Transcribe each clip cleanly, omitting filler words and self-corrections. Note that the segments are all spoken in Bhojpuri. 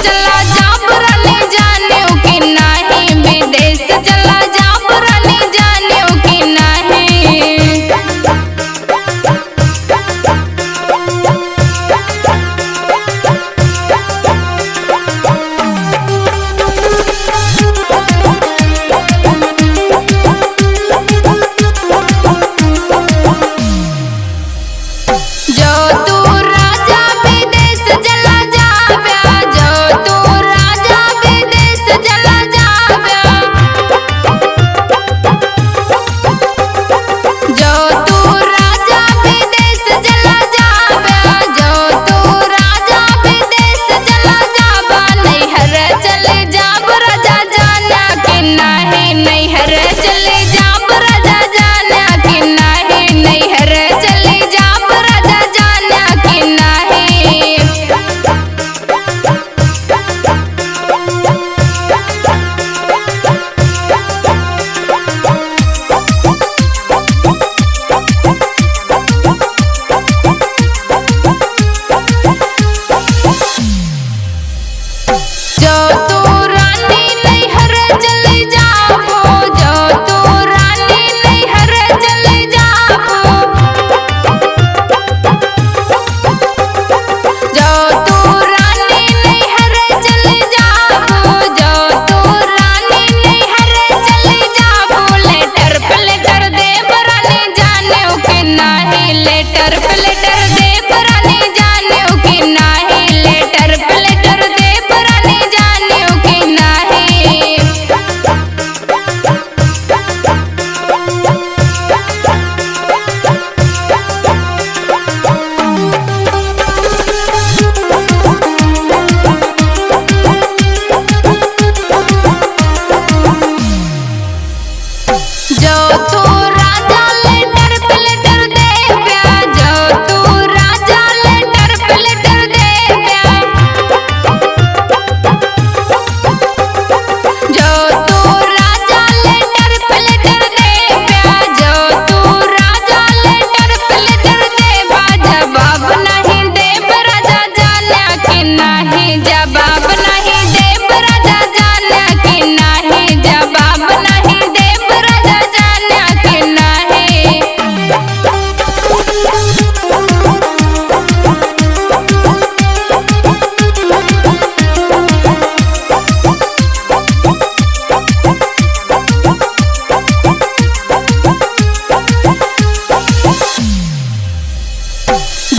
चला जाब रानी जाने कि नाही, विदेश चला जाब रानी जाने कि नाही। जो तू राजा विदेश चला जाव्या, जो तू राजा विदेश चला जाव्या, जो तू राजा विदेश चला जाव्या, जो तू राजा विदेश चला जावा। नैहर चले जाब राजा जाना कि नाही, नैहर चले जाब राजा जाना कि नाही, नैहर चले जाब राजा जाना कि नाही। जो तू रानी नैहर चले जाबो, जो तू रानी नैहर चले जाबो, जो तू रानी नैहर चले जाबो, जो तू रानी नैहर चले जाबो। लेटर पे लेटर दे रानी जाने कि नाही, लेटर पे लेटर दे रानी जाने कि नाही, लेटर पे लेटर दे रानी जाने कि नाही। जो तू राजा लेटर पे लेटर देव्या, जो तू राजा लेटर पे लेटर देव्या, जो तू राजा लेटर पे लेटर देव्या, जो तू राजा लेटर पे लेटर देवा। जवाब नहीं देव राजा जाना कि नाही, जवाब नहीं देव राजा जाना कि नाही, जवाब नहीं देव राजा जाना कि नाही।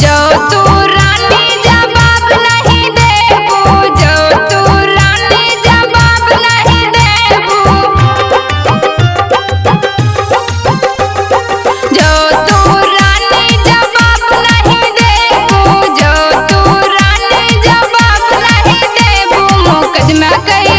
जो तू रानी जवाब नहीं देबू, जो तू रानी जवाब नहीं देबू, जो तू रानी जवाब नहीं देबू, जो तू रानी जवाब नहीं देबू। मुकदमा कही